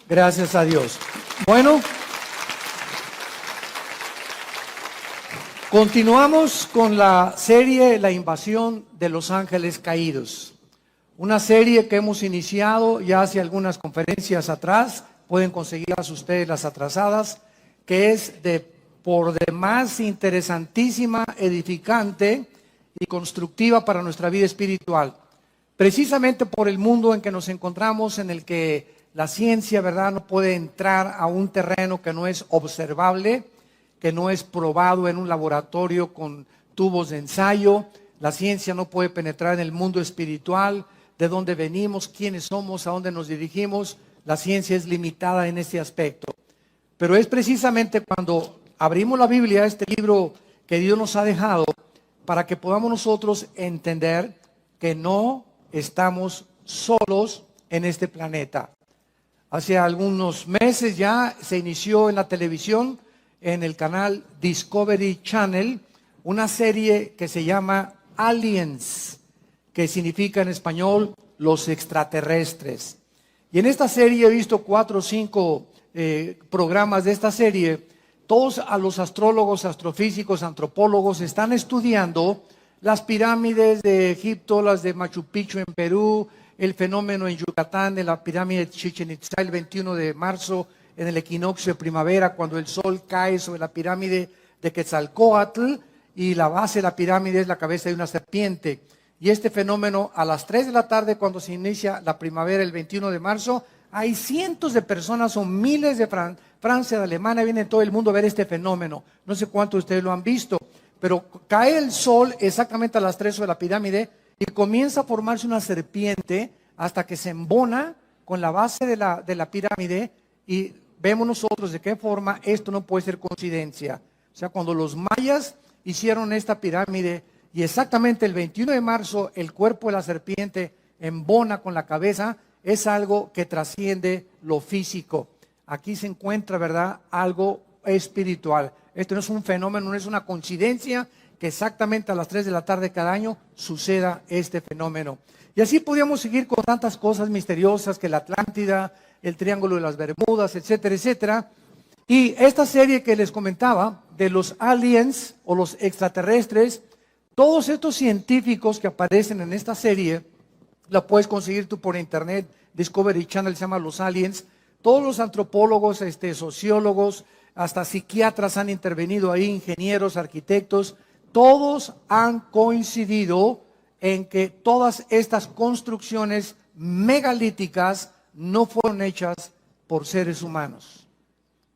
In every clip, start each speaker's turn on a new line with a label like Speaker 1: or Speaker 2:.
Speaker 1: Gracias a Dios. Bueno, continuamos con la serie La invasión de los ángeles caídos. Una serie que hemos iniciado ya hace algunas conferencias atrás, pueden conseguirlas ustedes las atrasadas, que es de por demás interesantísima, edificante y constructiva para nuestra vida espiritual. Precisamente por el mundo en que nos encontramos, en el que la ciencia, ¿verdad?, no puede entrar a un terreno que no es observable, que no es probado en un laboratorio con tubos de ensayo. La ciencia no puede penetrar en el mundo espiritual, de dónde venimos, quiénes somos, a dónde nos dirigimos. La ciencia es limitada en este aspecto. Pero es precisamente cuando abrimos la Biblia, este libro que Dios nos ha dejado, para que podamos nosotros entender que no estamos solos en este planeta. Hace algunos meses ya se inició en la televisión, en el canal Discovery Channel, una serie que se llama Aliens, que significa en español los extraterrestres. Y en esta serie he visto 4 o 5 programas de esta serie. Todos a los astrólogos, astrofísicos, antropólogos están estudiando las pirámides de Egipto, las de Machu Picchu en Perú, el fenómeno en Yucatán de la pirámide de Chichén Itzá el 21 de marzo en el equinoccio de primavera, cuando el sol cae sobre la pirámide de Quetzalcóatl y la base de la pirámide es la cabeza de una serpiente. Y este fenómeno a las 3 de la tarde, cuando se inicia la primavera el 21 de marzo, hay cientos de personas, son miles de Francia, de Alemania, viene todo el mundo a ver este fenómeno. No sé cuántos de ustedes lo han visto, pero cae el sol exactamente a las 3 sobre la pirámide y comienza a formarse una serpiente hasta que se embona con la base de la pirámide y vemos nosotros de qué forma esto no puede ser coincidencia. O sea, cuando los mayas hicieron esta pirámide y exactamente el 21 de marzo el cuerpo de la serpiente embona con la cabeza, es algo que trasciende lo físico. Aquí se encuentra, ¿verdad?, algo espiritual. Esto no es un fenómeno, no es una coincidencia que exactamente a las 3 de la tarde cada año suceda este fenómeno. Y así podríamos seguir con tantas cosas misteriosas que la Atlántida, el Triángulo de las Bermudas, etcétera, etcétera. Y esta serie que les comentaba de los aliens o los extraterrestres, todos estos científicos que aparecen en esta serie, la puedes conseguir tú por internet, Discovery Channel se llama Los Aliens. Todos los antropólogos, sociólogos, hasta psiquiatras han intervenido ahí, ingenieros, arquitectos, todos han coincidido en que todas estas construcciones megalíticas no fueron hechas por seres humanos.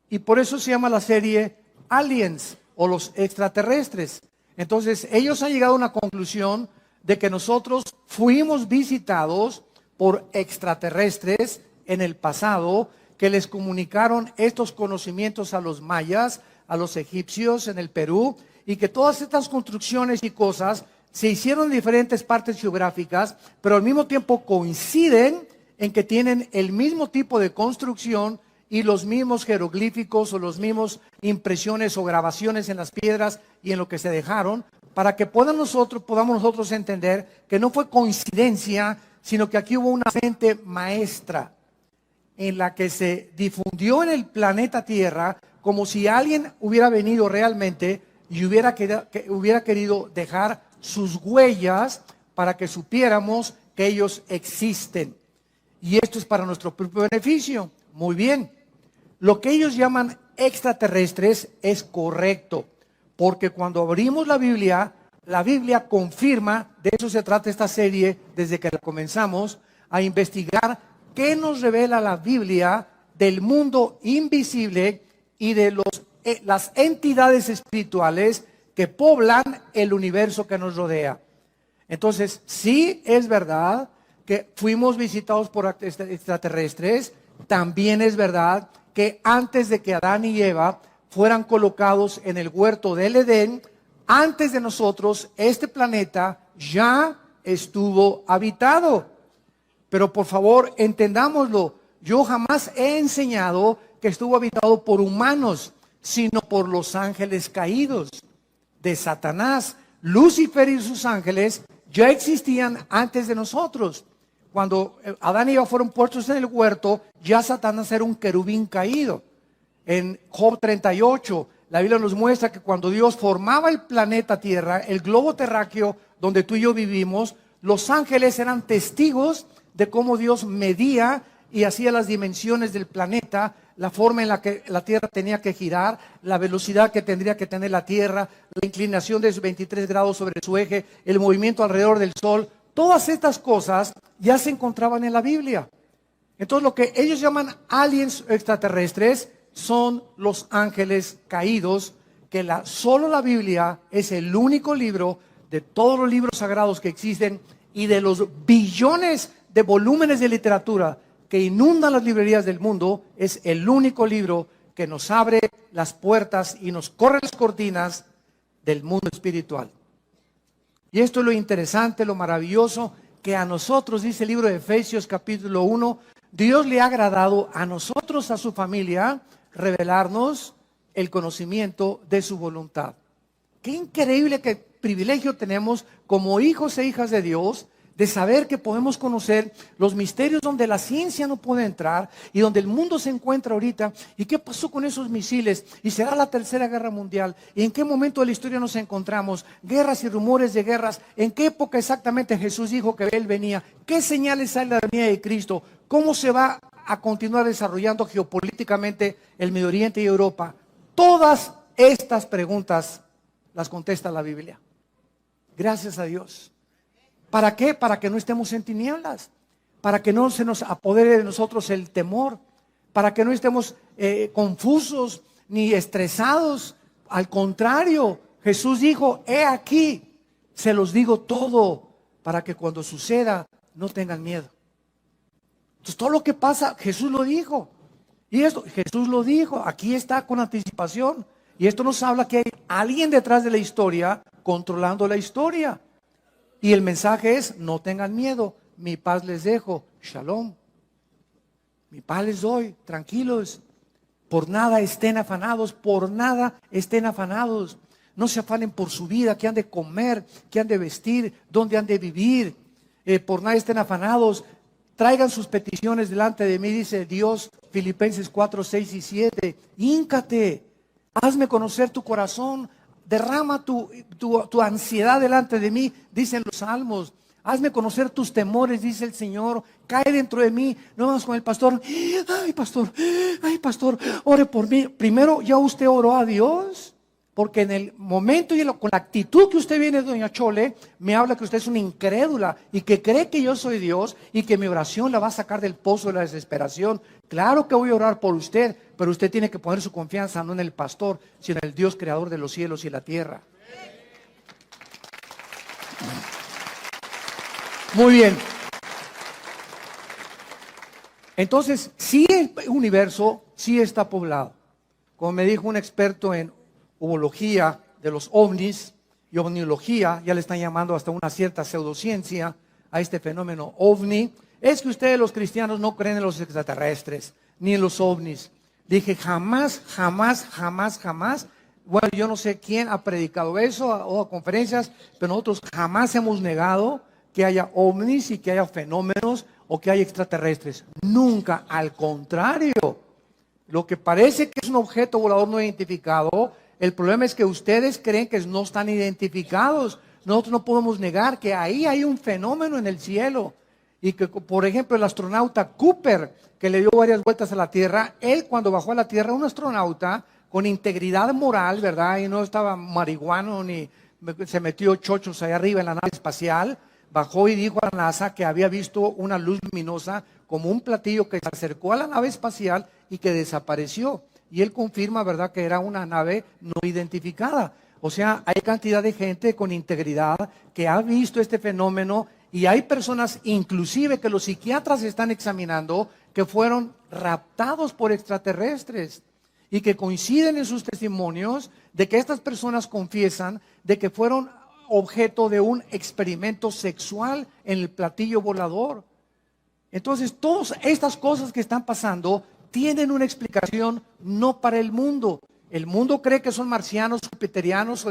Speaker 1: Y por eso se llama la serie Aliens o los extraterrestres. Entonces, ellos han llegado a una conclusión de que nosotros fuimos visitados por extraterrestres en el pasado, que les comunicaron estos conocimientos a los mayas, a los egipcios en el Perú, y que todas estas construcciones y cosas se hicieron en diferentes partes geográficas, pero al mismo tiempo coinciden en que tienen el mismo tipo de construcción y los mismos jeroglíficos o los mismos impresiones o grabaciones en las piedras y en lo que se dejaron, para que podamos nosotros entender que no fue coincidencia, sino que aquí hubo una mente maestra en la que se difundió en el planeta Tierra como si alguien hubiera venido realmente y hubiera querido dejar sus huellas para que supiéramos que ellos existen. Y esto es para nuestro propio beneficio. Muy bien. Lo que ellos llaman extraterrestres es correcto, porque cuando abrimos la Biblia confirma, de eso se trata esta serie desde que la comenzamos, a investigar qué nos revela la Biblia del mundo invisible y de las entidades espirituales que poblan el universo que nos rodea. Entonces, sí es verdad que fuimos visitados por extraterrestres, también es verdad que antes de que Adán y Eva fueran colocados en el huerto del Edén, antes de nosotros, este planeta ya estuvo habitado. Pero por favor, entendámoslo, yo jamás he enseñado que estuvo habitado por humanos, sino por los ángeles caídos de Satanás. Lucifer y sus ángeles ya existían antes de nosotros, cuando Adán y Eva fueron puestos en el huerto, ya Satanás era un querubín caído. En Job 38, la Biblia nos muestra que cuando Dios formaba el planeta Tierra, el globo terráqueo donde tú y yo vivimos, los ángeles eran testigos de cómo Dios medía y hacía las dimensiones del planeta, la forma en la que la Tierra tenía que girar, la velocidad que tendría que tener la Tierra, la inclinación de 23 grados sobre su eje, el movimiento alrededor del Sol. Todas estas cosas ya se encontraban en la Biblia. Entonces lo que ellos llaman aliens extraterrestres son los ángeles caídos, que solo la Biblia es el único libro de todos los libros sagrados que existen y de los billones de volúmenes de literatura que inundan las librerías del mundo, es el único libro que nos abre las puertas y nos corre las cortinas del mundo espiritual. Y esto es lo interesante, lo maravilloso, que a nosotros, dice el libro de Efesios capítulo 1, Dios le ha agradado a nosotros, a su familia, revelarnos el conocimiento de su voluntad. Qué increíble, qué privilegio tenemos como hijos e hijas de Dios, de saber que podemos conocer los misterios donde la ciencia no puede entrar y donde el mundo se encuentra ahorita. ¿Y qué pasó con esos misiles? ¿Y será la tercera guerra mundial? ¿Y en qué momento de la historia nos encontramos? Guerras y rumores de guerras. ¿En qué época exactamente Jesús dijo que Él venía? ¿Qué señales hay de la venida de Cristo? ¿Cómo se va a continuar desarrollando geopolíticamente el Medio Oriente y Europa? Todas estas preguntas las contesta la Biblia. Gracias a Dios. ¿Para qué? Para que no estemos en tinieblas, para que no se nos apodere de nosotros el temor, para que no estemos confusos ni estresados. Al contrario, Jesús dijo, he aquí, se los digo todo, para que cuando suceda no tengan miedo. Entonces todo lo que pasa, Jesús lo dijo. Y esto, Jesús lo dijo, aquí está con anticipación. Y esto nos habla que hay alguien detrás de la historia controlando la historia. Y el mensaje es, no tengan miedo, mi paz les dejo, shalom. Mi paz les doy, tranquilos. Por nada estén afanados, por nada estén afanados. No se afanen por su vida, qué han de comer, qué han de vestir, dónde han de vivir. Por nada estén afanados. Traigan sus peticiones delante de mí, dice Dios, Filipenses 4, 6 y 7. Híncate, hazme conocer tu corazón. Derrama tu ansiedad delante de mí, dicen los salmos. Hazme conocer tus temores, dice el Señor. Cae dentro de mí. No vamos con el pastor. Ay, pastor, ore por mí. Primero, ¿ya usted oró a Dios? Porque en el momento y con la actitud que usted viene, doña Chole, me habla que usted es una incrédula y que cree que yo soy Dios y que mi oración la va a sacar del pozo de la desesperación. Claro que voy a orar por usted, pero usted tiene que poner su confianza no en el pastor, sino en el Dios creador de los cielos y la tierra. Muy bien. Entonces, sí, el universo sí está poblado. Como me dijo un experto en ufología de los ovnis y ovniología, ya le están llamando hasta una cierta pseudociencia a este fenómeno ovni, es que ustedes los cristianos no creen en los extraterrestres, ni en los ovnis. Dije, jamás. Bueno, yo no sé quién ha predicado eso o a conferencias, pero nosotros jamás hemos negado que haya ovnis y que haya fenómenos o que haya extraterrestres. Nunca, al contrario. Lo que parece que es un objeto volador no identificado, el problema es que ustedes creen que no están identificados. Nosotros no podemos negar que ahí hay un fenómeno en el cielo. Y que, por ejemplo, el astronauta Cooper, que le dio varias vueltas a la Tierra, él cuando bajó a la Tierra, un astronauta con integridad moral, ¿verdad? Y no estaba marihuano ni se metió chochos allá arriba en la nave espacial, bajó y dijo a la NASA que había visto una luz luminosa como un platillo que se acercó a la nave espacial y que desapareció. Y él confirma, ¿verdad?, que era una nave no identificada. O sea, hay cantidad de gente con integridad que ha visto este fenómeno y hay personas, inclusive que los psiquiatras están examinando, que fueron raptados por extraterrestres y que coinciden en sus testimonios de que estas personas confiesan de que fueron objeto de un experimento sexual en el platillo volador. Entonces, todas estas cosas que están pasando tienen una explicación no para el mundo. El mundo cree que son marcianos, jupiterianos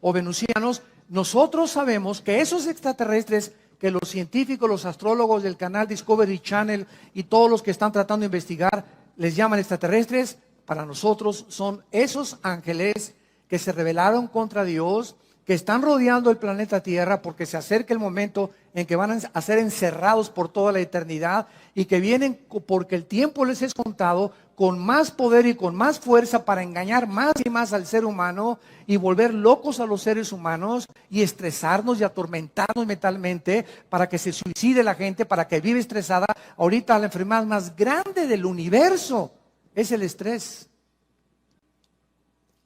Speaker 1: o venusianos. Nosotros sabemos que esos extraterrestres que que los científicos, los astrólogos del canal Discovery Channel y todos los que están tratando de investigar les llaman extraterrestres, para nosotros son esos ángeles que se rebelaron contra Dios, que están rodeando el planeta Tierra porque se acerca el momento en que van a ser encerrados por toda la eternidad y que vienen porque el tiempo les es contado con más poder y con más fuerza para engañar más y más al ser humano y volver locos a los seres humanos y estresarnos y atormentarnos mentalmente para que se suicide la gente, para que vive estresada. Ahorita la enfermedad más grande del universo es el estrés.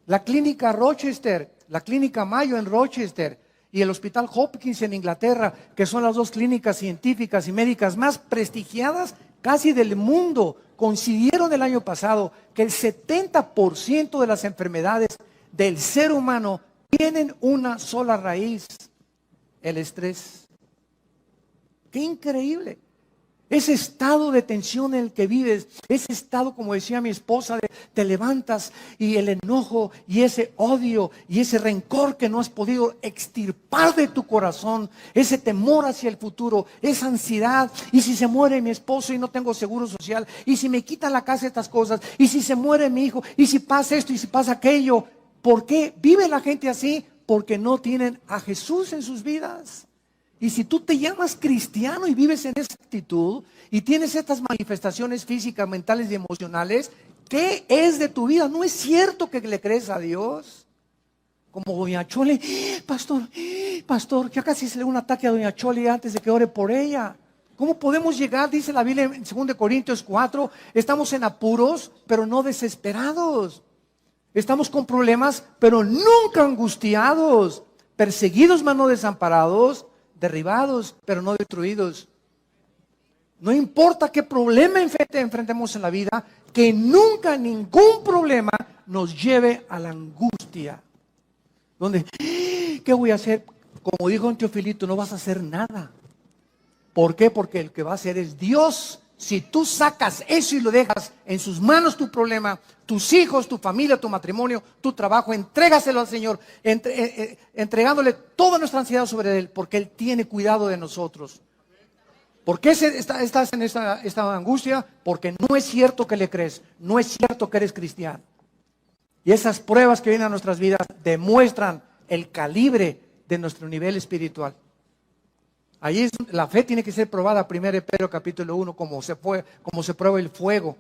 Speaker 1: La clínica Rochester, la clínica Mayo en Rochester y el Hospital Hopkins en Inglaterra, que son las dos clínicas científicas y médicas más prestigiadas casi del mundo, coincidieron el año pasado que el 70% de las enfermedades del ser humano tienen una sola raíz: el estrés. ¡Qué increíble! Ese estado de tensión en el que vives, ese estado, como decía mi esposa, de te levantas y el enojo y ese odio y ese rencor que no has podido extirpar de tu corazón, ese temor hacia el futuro, esa ansiedad, y si se muere mi esposo y no tengo seguro social, y si me quitan la casa estas cosas, y si se muere mi hijo, y si pasa esto y si pasa aquello. ¿Por qué vive la gente así? Porque no tienen a Jesús en sus vidas. Y si tú te llamas cristiano y vives en esa actitud y tienes estas manifestaciones físicas, mentales y emocionales, ¿qué es de tu vida? ¿No es cierto que le crees a Dios? Como doña Chole, pastor, ya casi se le da un ataque a doña Chole antes de que ore por ella. ¿Cómo podemos llegar? Dice la Biblia en 2 Corintios 4, estamos en apuros, pero no desesperados. Estamos con problemas, pero nunca angustiados. Perseguidos, mas no desamparados. Derribados, pero no destruidos. No importa qué problema enfrentemos en la vida, que nunca ningún problema nos lleve a la angustia. Donde, ¿qué voy a hacer? Como dijo un Teofilito, no vas a hacer nada. ¿Por qué? Porque el que va a hacer es Dios. Si tú sacas eso y lo dejas en sus manos, tu problema, tus hijos, tu familia, tu matrimonio, tu trabajo, entrégaselo al Señor, entregándole toda nuestra ansiedad sobre Él, porque Él tiene cuidado de nosotros. ¿Por qué estás en esta angustia? Porque no es cierto que le crees, no es cierto que eres cristiano. Y esas pruebas que vienen a nuestras vidas demuestran el calibre de nuestro nivel espiritual. Allí la fe tiene que ser probada, 1 Pedro capítulo 1, como se prueba el fuego.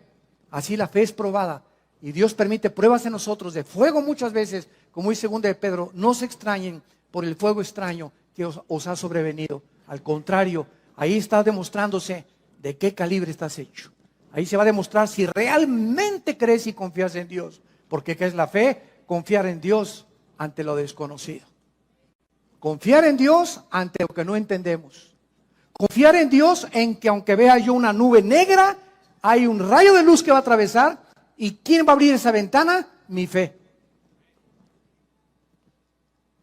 Speaker 1: Así la fe es probada. Y Dios permite pruebas en nosotros de fuego muchas veces, como dice 2 Pedro, no se extrañen por el fuego extraño que os ha sobrevenido. Al contrario, ahí está demostrándose de qué calibre estás hecho. Ahí se va a demostrar si realmente crees y confías en Dios. Porque ¿qué es la fe? Confiar en Dios ante lo desconocido. Confiar en Dios ante lo que no entendemos. Confiar en Dios en que aunque vea yo una nube negra, hay un rayo de luz que va a atravesar. ¿Y quién va a abrir esa ventana? Mi fe.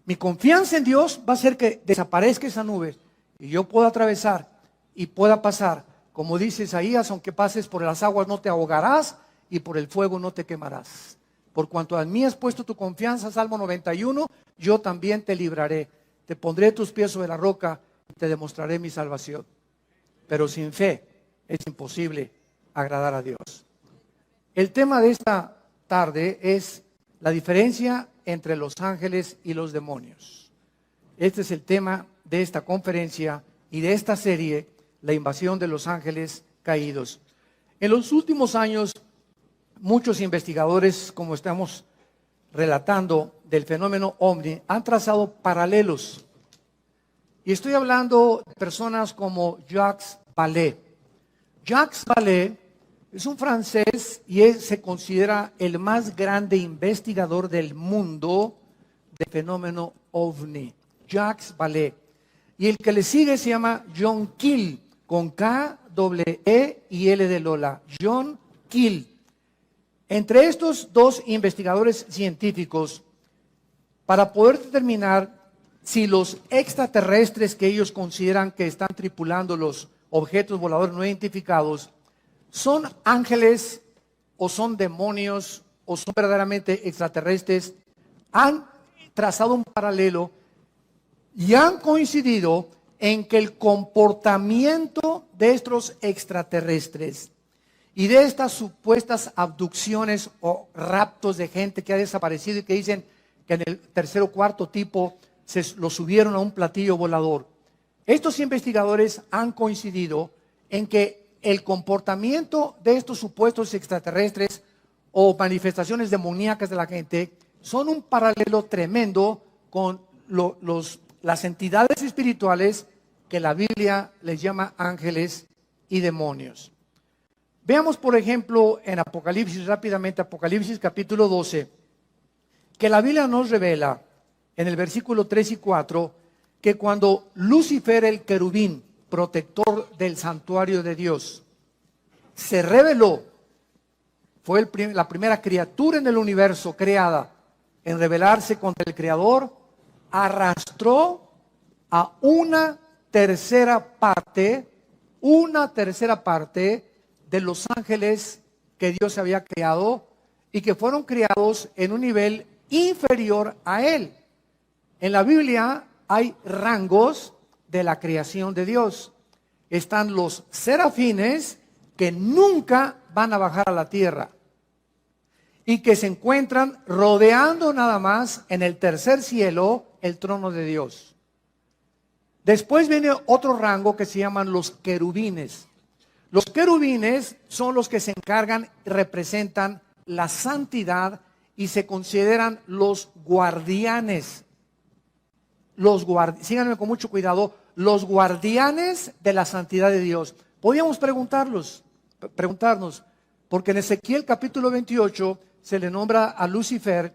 Speaker 1: Mi confianza en Dios va a hacer que desaparezca esa nube y yo pueda atravesar y pueda pasar. Como dice Isaías, aunque pases por las aguas no te ahogarás y por el fuego no te quemarás. Por cuanto a mí has puesto tu confianza, Salmo 91, yo también te libraré. Te pondré tus pies sobre la roca y te demostraré mi salvación. Pero sin fe es imposible agradar a Dios. El tema de esta tarde es la diferencia entre los ángeles y los demonios. Este es el tema de esta conferencia y de esta serie, la invasión de los ángeles caídos. En los últimos años, muchos investigadores, como estamos relatando del fenómeno OVNI, han trazado paralelos. Y estoy hablando de personas como Jacques Vallée. Jacques Vallée es un francés y se considera el más grande investigador del mundo del fenómeno OVNI. Jacques Vallée. Y el que le sigue se llama John Keel, con K, E y L de Lola. John Keel. Entre estos dos investigadores científicos, para poder determinar si los extraterrestres que ellos consideran que están tripulando los objetos voladores no identificados son ángeles o son demonios o son verdaderamente extraterrestres, han trazado un paralelo y han coincidido en que el comportamiento de estos extraterrestres y de estas supuestas abducciones o raptos de gente que ha desaparecido y que dicen que en el tercer o cuarto tipo lo subieron a un platillo volador. Estos investigadores han coincidido en que el comportamiento de estos supuestos extraterrestres o manifestaciones demoníacas de la gente son un paralelo tremendo con las entidades espirituales que la Biblia les llama ángeles y demonios. Veamos, por ejemplo, en Apocalipsis, rápidamente, Apocalipsis capítulo 12, que la Biblia nos revela en el versículo 3 y 4 que cuando Lucifer, el querubín, protector del santuario de Dios, se rebeló, fue la primera criatura en el universo creada en rebelarse contra el Creador, arrastró a una tercera parte de los ángeles que Dios había creado y que fueron creados en un nivel inferior a él. En la Biblia hay rangos de la creación de Dios. Están los serafines que nunca van a bajar a la tierra y que se encuentran rodeando nada más en el tercer cielo el trono de Dios. Después viene otro rango que se llaman los querubines. Los querubines son los que se encargan y representan la santidad y se consideran los guardianes. Síganme con mucho cuidado, los guardianes de la santidad de Dios. Podríamos preguntarnos, porque en Ezequiel capítulo 28 se le nombra a Lucifer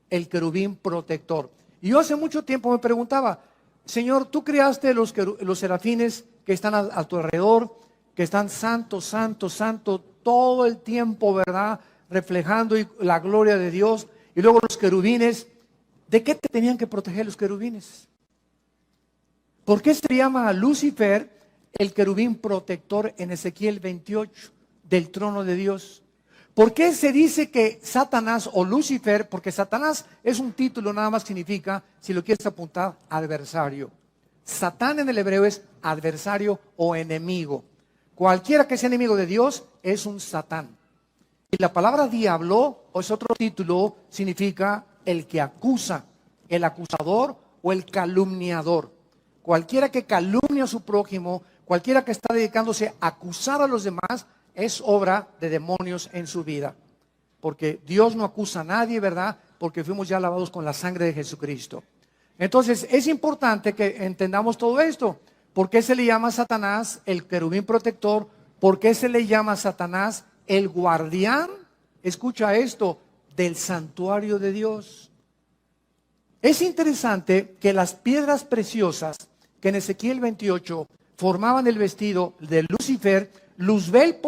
Speaker 1: el querubín protector. Y yo hace mucho tiempo me preguntaba, Señor, tú creaste los serafines que están a tu alrededor, que están santo, santo, santo, todo el tiempo, ¿verdad? Reflejando la gloria de Dios. Y luego los querubines, ¿de qué te tenían que proteger los querubines? ¿Por qué se llama a Lucifer el querubín protector en Ezequiel 28 del trono de Dios? ¿Por qué se dice que Satanás o Lucifer? Porque Satanás es un título, nada más significa, si lo quieres apuntar, adversario. Satán en el hebreo es adversario o enemigo. Cualquiera que sea enemigo de Dios es un Satán. Y la palabra diablo, o es otro título, significa el que acusa, el acusador o el calumniador. Cualquiera que calumnia a su prójimo, cualquiera que está dedicándose a acusar a los demás, es obra de demonios en su vida. Porque Dios no acusa a nadie, ¿verdad? Porque fuimos ya lavados con la sangre de Jesucristo. Entonces, es importante que entendamos todo esto. ¿Por qué se le llama a Satanás el querubín protector? ¿Por qué se le llama a Satanás el guardián? Escucha esto, del santuario de Dios. Es interesante que las piedras preciosas que en Ezequiel 28 formaban el vestido de Lucifer, Luzbel,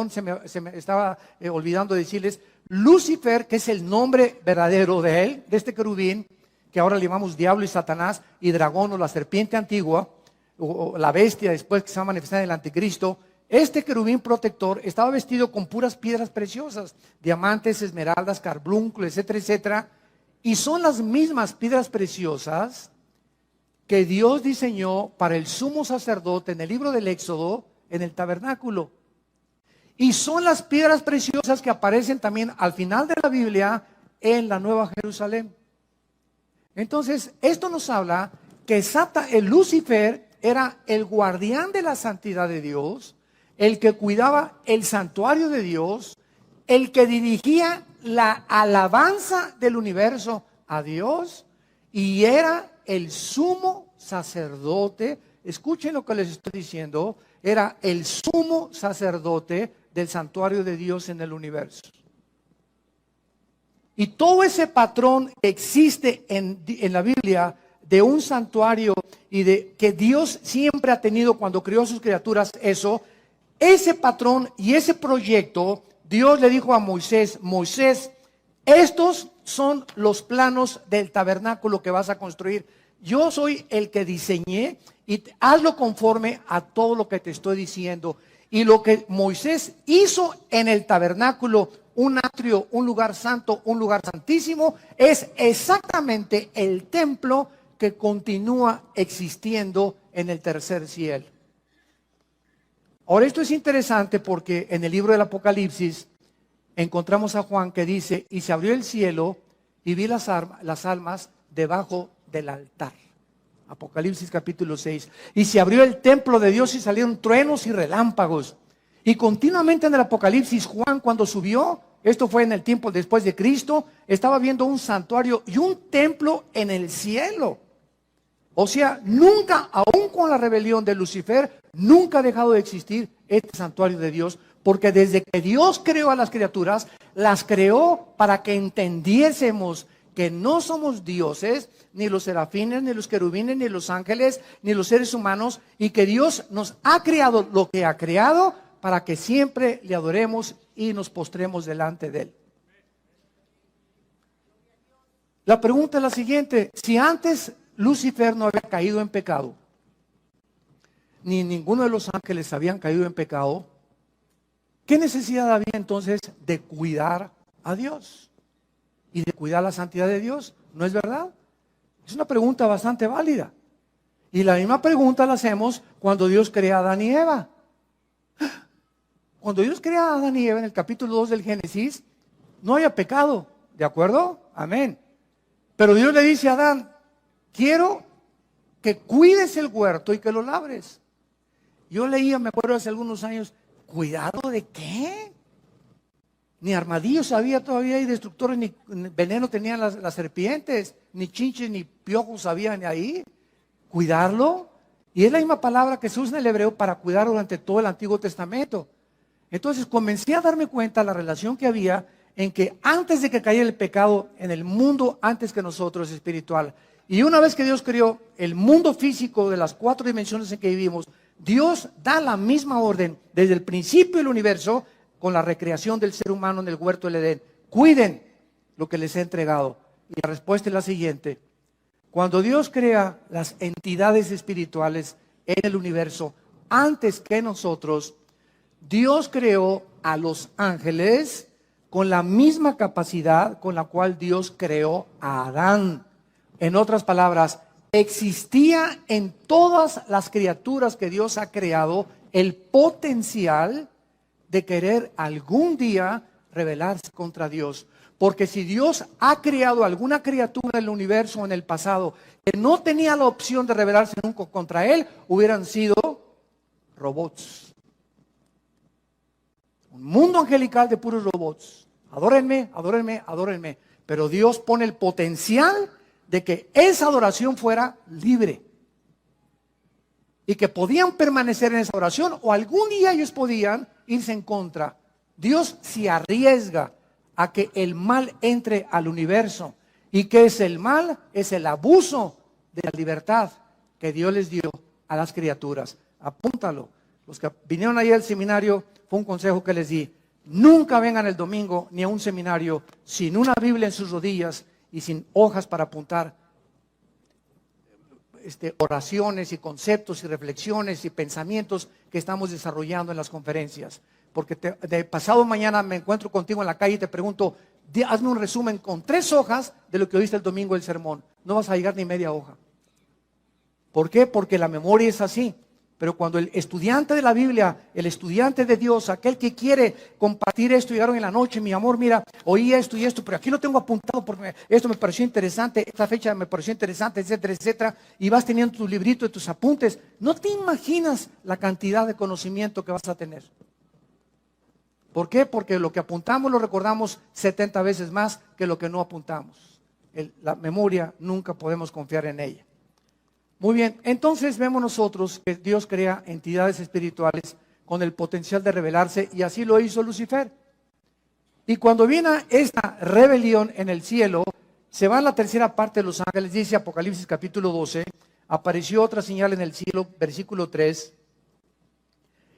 Speaker 1: se me estaba olvidando decirles, Lucifer, que es el nombre verdadero de él, de este querubín, que ahora le llamamos diablo y Satanás, y dragón o la serpiente antigua, o la bestia después que se va a manifestar en el anticristo. Este querubín protector estaba vestido con puras piedras preciosas, diamantes, esmeraldas, carbunclos, etcétera, etcétera, y son las mismas piedras preciosas que Dios diseñó para el sumo sacerdote en el libro del Éxodo, en el tabernáculo. Y son las piedras preciosas que aparecen también al final de la Biblia en la Nueva Jerusalén. Entonces, esto nos habla que el Lucifer era el guardián de la santidad de Dios, el que cuidaba el santuario de Dios, el que dirigía la alabanza del universo a Dios, y era el sumo sacerdote. Escuchen lo que les estoy diciendo, era el sumo sacerdote del santuario de Dios en el universo. Y todo ese patrón que existe en la Biblia de un santuario y de que Dios siempre ha tenido cuando creó a sus criaturas, ese patrón y ese proyecto, Dios le dijo a Moisés, Moisés, estos son los planos del tabernáculo que vas a construir. Yo soy el que diseñé y hazlo conforme a todo lo que te estoy diciendo. Y lo que Moisés hizo en el tabernáculo, un atrio, un lugar santo, un lugar santísimo, es exactamente el templo que continúa existiendo en el tercer cielo. Ahora, esto es interesante porque en el libro del Apocalipsis encontramos a Juan que dice: y se abrió el cielo y vi las almas debajo del altar. Apocalipsis capítulo 6. Y se abrió el templo de Dios y salieron truenos y relámpagos. Y continuamente en el Apocalipsis, Juan, cuando subió, esto fue en el tiempo después de Cristo, estaba viendo un santuario y un templo en el cielo. O sea, nunca, aún con la rebelión de Lucifer, nunca ha dejado de existir este santuario de Dios, porque desde que Dios creó a las criaturas, las creó para que entendiésemos que no somos dioses, ni los serafines, ni los querubines, ni los ángeles, ni los seres humanos, y que Dios nos ha creado lo que ha creado para que siempre le adoremos y nos postremos delante de Él. La pregunta es la siguiente: si antes Lucifer no había caído en pecado, ni ninguno de los ángeles habían caído en pecado, ¿qué necesidad había entonces de cuidar a Dios y de cuidar la santidad de Dios? ¿No es verdad? Es una pregunta bastante válida. Y la misma pregunta la hacemos cuando Dios crea a Adán y Eva. Cuando Dios crea a Adán y Eva en el capítulo 2 del Génesis, no había pecado, ¿de acuerdo? Amén. Pero Dios le dice a Adán: quiero que cuides el huerto y que lo labres. Yo leía, me acuerdo hace algunos años, ¿cuidado de qué? Ni armadillos había todavía, y destructores, ni veneno tenían las serpientes, ni chinches, ni piojos habían ahí. ¿Cuidarlo? Y es la misma palabra que se usa en el hebreo para cuidar durante todo el Antiguo Testamento. Entonces comencé a darme cuenta de la relación que había en que antes de que cayera el pecado en el mundo, antes que nosotros, espiritual, y una vez que Dios creó el mundo físico de las 4 dimensiones en que vivimos, Dios da la misma orden desde el principio del universo con la recreación del ser humano en el huerto del Edén: cuiden lo que les he entregado. Y la respuesta es la siguiente: cuando Dios crea las entidades espirituales en el universo, antes que nosotros, Dios creó a los ángeles con la misma capacidad con la cual Dios creó a Adán. En otras palabras, existía en todas las criaturas que Dios ha creado el potencial de querer algún día rebelarse contra Dios. Porque si Dios ha creado alguna criatura en el universo o en el pasado que no tenía la opción de rebelarse nunca contra Él, hubieran sido robots. Un mundo angelical de puros robots. Adórenme, adórenme, adórenme. Pero Dios pone el potencial de que esa adoración fuera libre. Y que podían permanecer en esa oración, o algún día ellos podían irse en contra. Dios se arriesga a que el mal entre al universo. ¿Y qué es el mal? Es el abuso de la libertad que Dios les dio a las criaturas. Apúntalo. Los que vinieron ahí al seminario, fue un consejo que les di: nunca vengan el domingo ni a un seminario sin una Biblia en sus rodillas y sin hojas para apuntar oraciones y conceptos y reflexiones y pensamientos que estamos desarrollando en las conferencias. Porque de pasado mañana me encuentro contigo en la calle y te pregunto: hazme un resumen con 3 hojas de lo que oíste el domingo del sermón. No vas a llegar ni media hoja. ¿Por qué? Porque la memoria es así. Pero cuando el estudiante de la Biblia, el estudiante de Dios, aquel que quiere compartir esto, llegaron en la noche: mi amor, mira, oí esto y esto, pero aquí lo tengo apuntado porque esto me pareció interesante, esta fecha me pareció interesante, etcétera, etcétera, y vas teniendo tu librito de tus apuntes. No te imaginas la cantidad de conocimiento que vas a tener. ¿Por qué? Porque lo que apuntamos lo recordamos 70 veces más que lo que no apuntamos. La memoria nunca podemos confiar en ella. Muy bien, entonces vemos nosotros que Dios crea entidades espirituales con el potencial de rebelarse, y así lo hizo Lucifer. Y cuando viene esta rebelión en el cielo, se va a la tercera parte de los ángeles. Dice Apocalipsis capítulo 12, apareció otra señal en el cielo, versículo 3.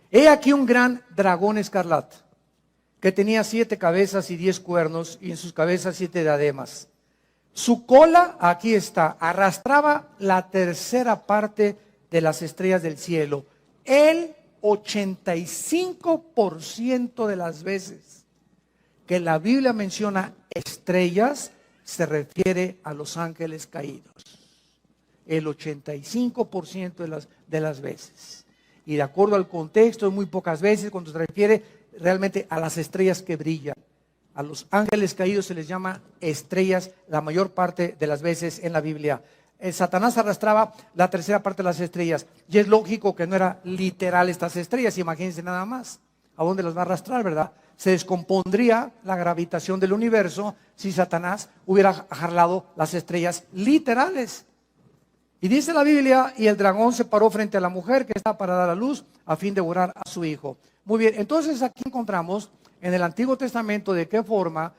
Speaker 1: He aquí un gran dragón escarlata, que tenía 7 cabezas y 10 cuernos, y en sus cabezas 7 diademas. Su cola, aquí está, arrastraba la tercera parte de las estrellas del cielo. El 85% de las veces que la Biblia menciona estrellas, se refiere a los ángeles caídos. el 85% de las veces. Y de acuerdo al contexto, muy pocas veces cuando se refiere realmente a las estrellas que brillan. A los ángeles caídos se les llama estrellas la mayor parte de las veces en la Biblia. Satanás arrastraba la tercera parte de las estrellas. Y es lógico que no era literal estas estrellas, imagínense nada más. ¿A dónde las va a arrastrar, verdad? Se descompondría la gravitación del universo si Satanás hubiera jalado las estrellas literales. Y dice la Biblia, y el dragón se paró frente a la mujer que estaba para dar a luz a fin de devorar a su hijo. Muy bien, entonces aquí encontramos en el Antiguo Testamento de qué forma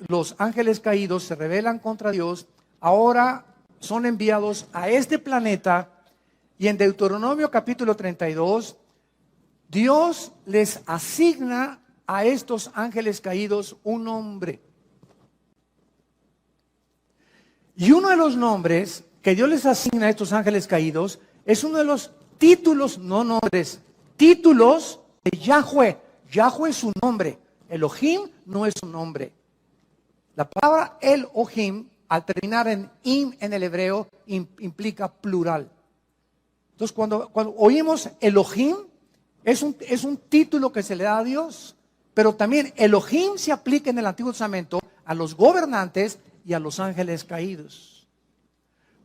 Speaker 1: los ángeles caídos se rebelan contra Dios, ahora son enviados a este planeta, y en Deuteronomio capítulo 32, Dios les asigna a estos ángeles caídos un nombre. Y uno de los nombres que Dios les asigna a estos ángeles caídos es uno de los títulos, no nombres, títulos de Yahweh. Yahweh es su nombre. Elohim no es su nombre. La palabra Elohim, al terminar en im en el hebreo, implica plural. Entonces, cuando oímos Elohim, es un título que se le da a Dios. Pero también Elohim se aplica en el Antiguo Testamento a los gobernantes y a los ángeles caídos.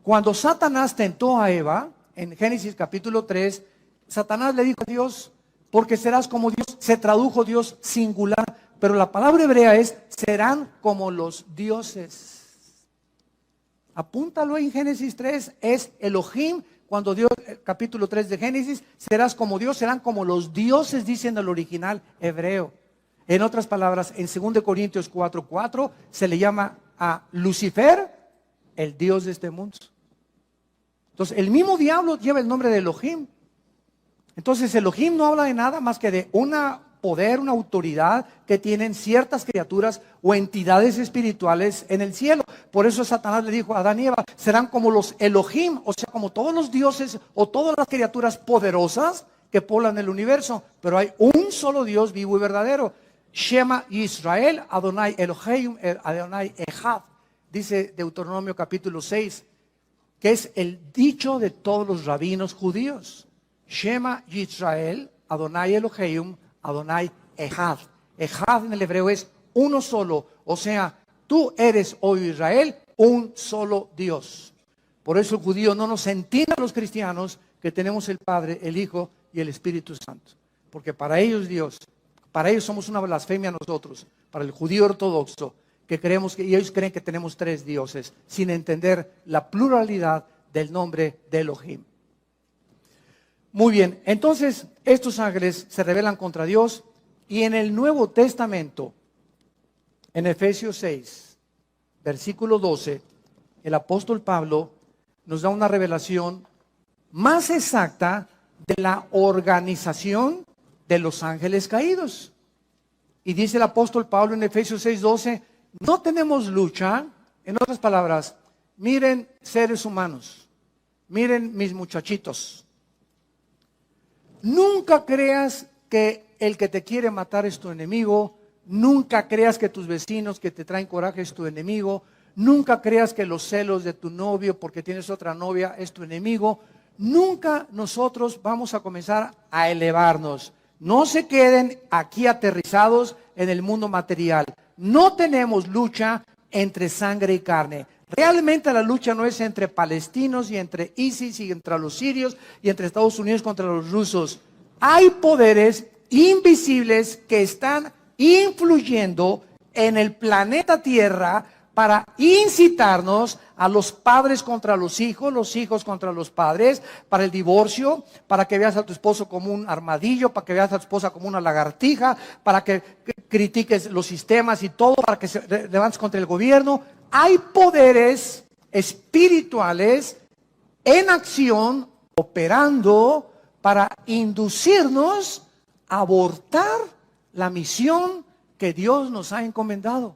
Speaker 1: Cuando Satanás tentó a Eva, en Génesis capítulo 3, Satanás le dijo a Dios, porque serás como Dios, se tradujo Dios singular, pero la palabra hebrea es, serán como los dioses. Apúntalo en Génesis 3, es Elohim, cuando Dios, capítulo 3 de Génesis, serás como Dios, serán como los dioses, dice en el original hebreo. En otras palabras, en 2 Corintios 4:4 se le llama a Lucifer el Dios de este mundo. Entonces, el mismo diablo lleva el nombre de Elohim. Entonces, Elohim no habla de nada más que de un poder, una autoridad que tienen ciertas criaturas o entidades espirituales en el cielo. Por eso Satanás le dijo a Adán y Eva, serán como los Elohim, o sea, como todos los dioses o todas las criaturas poderosas que poblan el universo. Pero hay un solo Dios vivo y verdadero. Shema Israel, Adonai Elohim, Adonai Echad, dice Deuteronomio capítulo 6, que es el dicho de todos los rabinos judíos. Shema Israel, Adonai Elohim, Adonai Echad. Echad en el hebreo es uno solo, o sea, tú eres, oh Israel, un solo Dios. Por eso el judío no nos entiende a los cristianos que tenemos el Padre, el Hijo y el Espíritu Santo. Porque para ellos Dios, para ellos somos una blasfemia nosotros, para el judío ortodoxo, que creemos que ellos creen que tenemos tres dioses, sin entender la pluralidad del nombre de Elohim. Muy bien, entonces estos ángeles se rebelan contra Dios, y en el Nuevo Testamento, en Efesios 6, versículo 12, el apóstol Pablo nos da una revelación más exacta de la organización de los ángeles caídos. Y dice el apóstol Pablo en Efesios 6:12, no tenemos lucha, en otras palabras, miren seres humanos, miren mis muchachitos, nunca creas que el que te quiere matar es tu enemigo, nunca creas que tus vecinos que te traen coraje es tu enemigo, nunca creas que los celos de tu novio porque tienes otra novia es tu enemigo. Nunca nosotros vamos a comenzar a elevarnos. No se queden aquí aterrizados en el mundo material. No tenemos lucha entre sangre y carne. Realmente la lucha no es entre palestinos y entre ISIS y entre los sirios y entre Estados Unidos contra los rusos. Hay poderes invisibles que están influyendo en el planeta Tierra para incitarnos a los padres contra los hijos contra los padres, para el divorcio, para que veas a tu esposo como un armadillo, para que veas a tu esposa como una lagartija, para que critiques los sistemas y todo, para que se levantes contra el gobierno. Hay poderes espirituales en acción, operando para inducirnos a abortar la misión que Dios nos ha encomendado.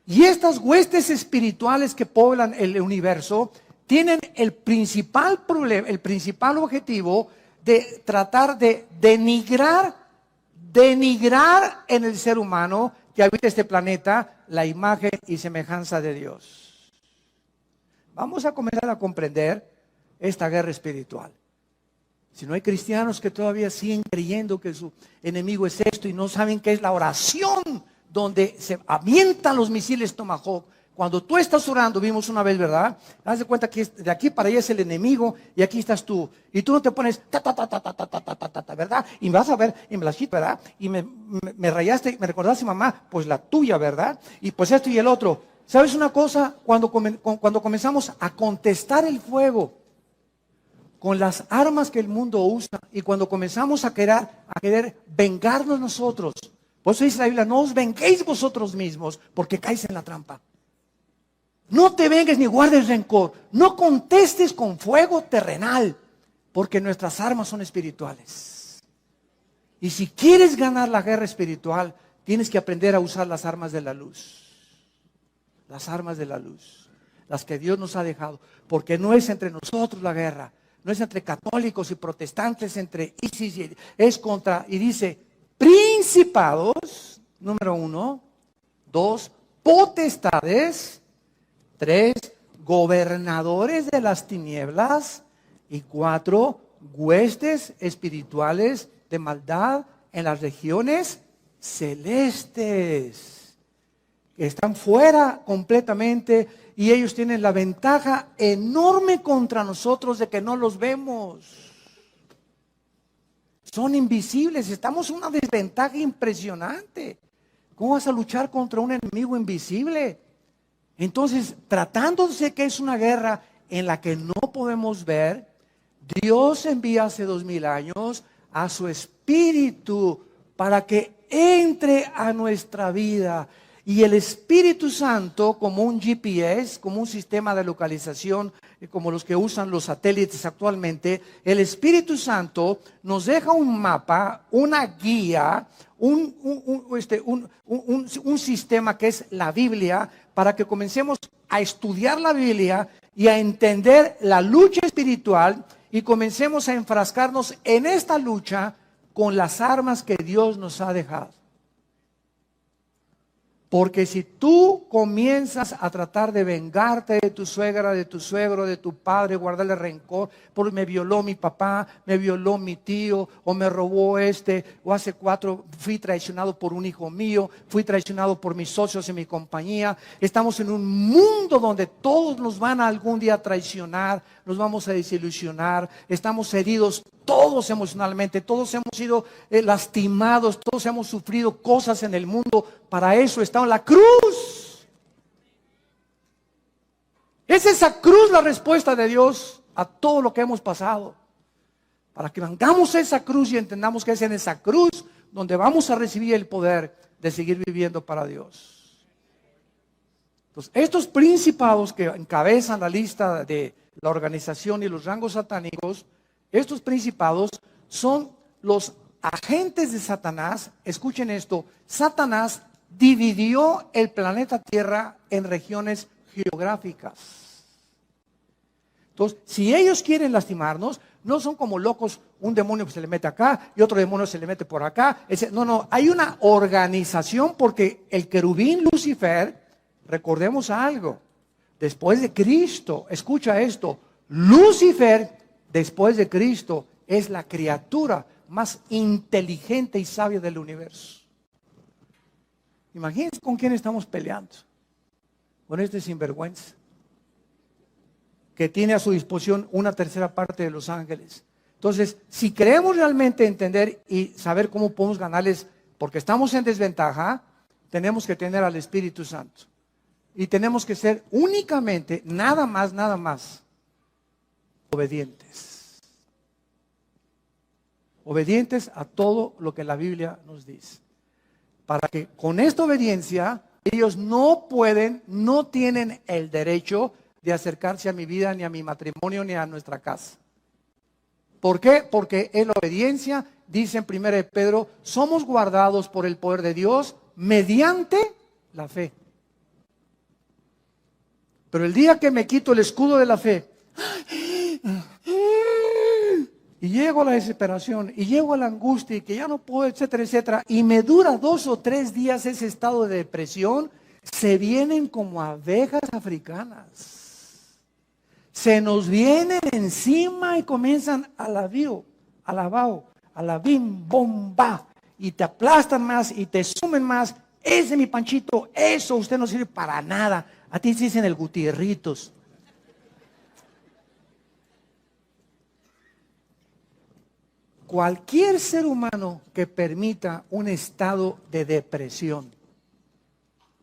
Speaker 1: Y estas huestes espirituales que poblan el universo tienen el principal problema, el principal objetivo de tratar de denigrar en el ser humano que habita este planeta la imagen y semejanza de Dios. Vamos a comenzar a comprender esta guerra espiritual. Si no hay cristianos que todavía siguen creyendo que su enemigo es esto y no saben qué es la oración donde se avientan los misiles Tomahawk. Cuando tú estás orando, vimos una vez, ¿verdad? Haz de cuenta que de aquí para allá es el enemigo y aquí estás tú. Y tú no te pones ¿verdad? Y vas a ver, y me la chita, ¿verdad? Y me rayaste, me recordaste, mamá, pues la tuya, ¿verdad? Y pues esto y el otro. ¿Sabes una cosa? Cuando comenzamos a contestar el fuego con las armas que el mundo usa y cuando comenzamos a querer vengarnos nosotros, por eso dice la Biblia, no os venguéis vosotros mismos porque caéis en la trampa. No te vengues ni guardes rencor. No contestes con fuego terrenal, porque nuestras armas son espirituales. Y si quieres ganar la guerra espiritual, tienes que aprender a usar las armas de la luz. Las armas de la luz, las que Dios nos ha dejado. Porque no es entre nosotros la guerra, no es entre católicos y protestantes, entre ISIS, es contra, y dice, principados, número 1, 2, potestades, 3, gobernadores de las tinieblas, y 4, huestes espirituales de maldad en las regiones celestes, que están fuera completamente, y ellos tienen la ventaja enorme contra nosotros de que no los vemos. Son invisibles, estamos en una desventaja impresionante. ¿Cómo vas a luchar contra un enemigo invisible? Entonces, tratándose que es una guerra en la que no podemos ver, Dios envía hace 2000 años a su Espíritu para que entre a nuestra vida. Y el Espíritu Santo, como un GPS, como un sistema de localización, como los que usan los satélites actualmente, el Espíritu Santo nos deja un mapa, una guía, un sistema que es la Biblia, para que comencemos a estudiar la Biblia y a entender la lucha espiritual y comencemos a enfrascarnos en esta lucha con las armas que Dios nos ha dejado. Porque si tú comienzas a tratar de vengarte de tu suegra, de tu suegro, de tu padre, guardarle rencor, porque me violó mi papá, me violó mi tío, o me robó o hace 4 fui traicionado por un hijo mío, fui traicionado por mis socios en mi compañía. Estamos en un mundo donde todos nos van a algún día traicionar, nos vamos a desilusionar, estamos heridos todos emocionalmente, todos hemos sido lastimados, todos hemos sufrido cosas en el mundo. Para eso está en la cruz. Es esa cruz la respuesta de Dios a todo lo que hemos pasado. Para que vengamos esa cruz y entendamos que es en esa cruz donde vamos a recibir el poder de seguir viviendo para Dios. Entonces, estos principados que encabezan la lista de la organización y los rangos satánicos, estos principados son los agentes de Satanás. Escuchen esto, Satanás dividió el planeta Tierra en regiones geográficas. Entonces, si ellos quieren lastimarnos, no son como locos, un demonio que se le mete acá y otro demonio se le mete por acá. No, hay una organización, porque el querubín Lucifer, recordemos algo, después de Cristo, escucha esto, Lucifer, después de Cristo, es la criatura más inteligente y sabia del universo. Imagínense con quién estamos peleando. Con este sinvergüenza, que tiene a su disposición 1/3 parte de los ángeles. Entonces, si queremos realmente entender y saber cómo podemos ganarles, porque estamos en desventaja, tenemos que tener al Espíritu Santo. Y tenemos que ser únicamente, nada más, obedientes. Obedientes a todo lo que la Biblia nos dice. Para que con esta obediencia ellos no tienen el derecho de acercarse a mi vida, ni a mi matrimonio, ni a nuestra casa. ¿Por qué? Porque en la obediencia, dice en 1 de Pedro, somos guardados por el poder de Dios mediante la fe. Pero el día que me quito el escudo de la fe, y llego a la desesperación, y llego a la angustia, y que ya no puedo, etcétera, etcétera, y me dura 2 o 3 días ese estado de depresión, se vienen como abejas africanas. Se nos vienen encima y comienzan a la bio, a la bao, a la bim, bomba. Y te aplastan más y te sumen más. Ese mi Panchito, eso usted no sirve para nada. A ti se dicen el Gutierritos. Cualquier ser humano que permita un estado de depresión,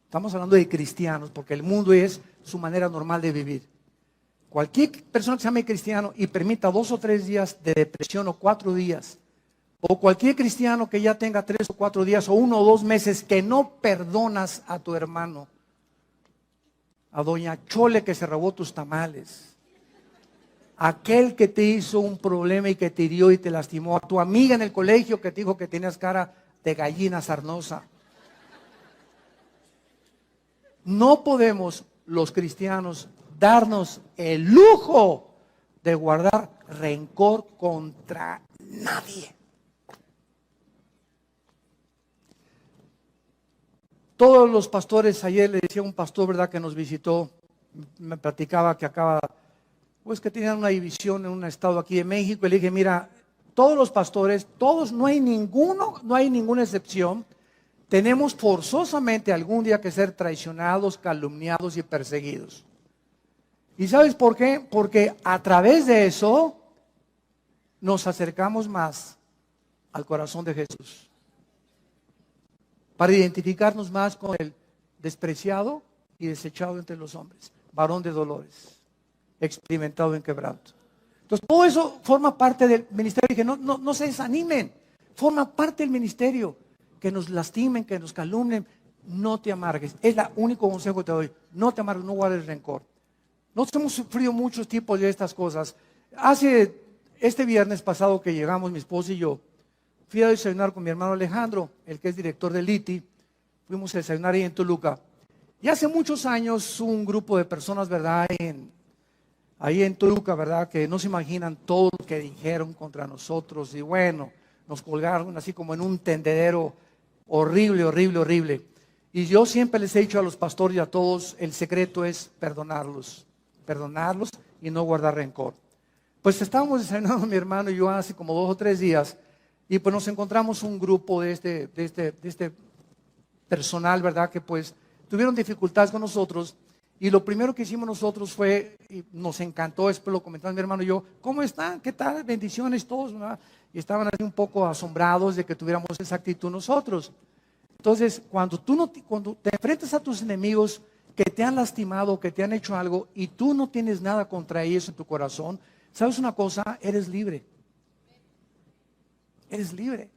Speaker 1: estamos hablando de cristianos, porque el mundo es su manera normal de vivir. Cualquier persona que se llame cristiano y permita 2 o 3 días de depresión o 4 días, o cualquier cristiano que ya tenga 3 o 4 días o 1 o 2 meses que no perdonas a tu hermano, a doña Chole que se robó tus tamales, aquel que te hizo un problema y que te hirió y te lastimó, a tu amiga en el colegio que te dijo que tenías cara de gallina sarnosa. No podemos los cristianos darnos el lujo de guardar rencor contra nadie. Todos los pastores, ayer le decía a un pastor, ¿verdad?, que nos visitó, me platicaba que acaba, pues que tenían una división en un estado aquí de México, y le dije, mira, todos los pastores, todos, no hay ninguna excepción, tenemos forzosamente algún día que ser traicionados, calumniados y perseguidos. ¿Y sabes por qué? Porque a través de eso nos acercamos más al corazón de Jesús. Para identificarnos más con el despreciado y desechado entre los hombres, varón de dolores, experimentado en quebranto. Entonces todo eso forma parte del ministerio. Dije, no se desanimen, forma parte del ministerio. Que nos lastimen, que nos calumnien, no te amargues. Es el único consejo que te doy. No te amargues, no guardes rencor. Nosotros hemos sufrido muchos tipos de estas cosas. Este viernes pasado que llegamos, mi esposa y yo, fui a desayunar con mi hermano Alejandro, el que es director del ITI. Fuimos a desayunar ahí en Toluca. Y hace muchos años un grupo de personas, ¿verdad?, ahí en Toluca, ¿verdad?, que no se imaginan todo lo que dijeron contra nosotros. Y bueno, nos colgaron así como en un tendedero horrible, horrible, horrible. Y yo siempre les he dicho a los pastores y a todos, el secreto es perdonarlos y no guardar rencor. Pues estábamos desayunando mi hermano y yo hace como 2 o 3 días, y pues nos encontramos un grupo de este personal, ¿verdad?, que pues tuvieron dificultades con nosotros, y lo primero que hicimos nosotros fue, y nos encantó, después lo comentamos mi hermano y yo, ¿cómo están? ¿Qué tal? Bendiciones todos, ¿verdad? Y estaban así un poco asombrados de que tuviéramos esa actitud nosotros. Entonces, cuando te enfrentas a tus enemigos que te han lastimado, que te han hecho algo, y tú no tienes nada contra ellos en tu corazón, ¿sabes una cosa? Eres libre. Eres libre.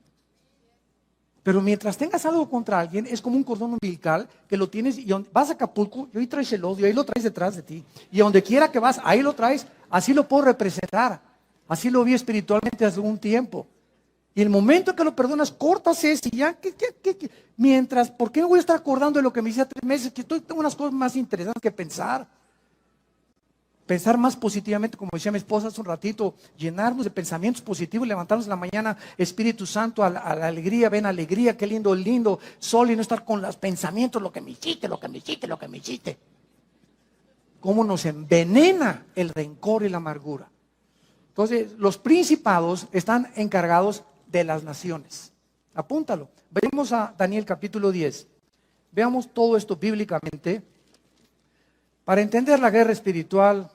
Speaker 1: Pero mientras tengas algo contra alguien, es como un cordón umbilical que lo tienes y vas a Acapulco y ahí traes el odio, ahí lo traes detrás de ti. Y a donde quiera que vas, ahí lo traes. Así lo puedo representar. Así lo vi espiritualmente hace un tiempo. Y el momento que lo perdonas, cortas ese y ya. Mientras, ¿por qué me voy a estar acordando de lo que me hice hace 3 meses? Que tengo unas cosas más interesantes que pensar. Pensar más positivamente, como decía mi esposa hace un ratito, llenarnos de pensamientos positivos, levantarnos en la mañana, Espíritu Santo, a la alegría, ven alegría, qué lindo, lindo sol, y no estar con los pensamientos, lo que me hiciste, lo que me hiciste, lo que me hiciste. Cómo nos envenena el rencor y la amargura. Entonces, los principados están encargados de las naciones. Apúntalo. Venimos a Daniel capítulo 10. Veamos todo esto bíblicamente. Para entender la guerra espiritual,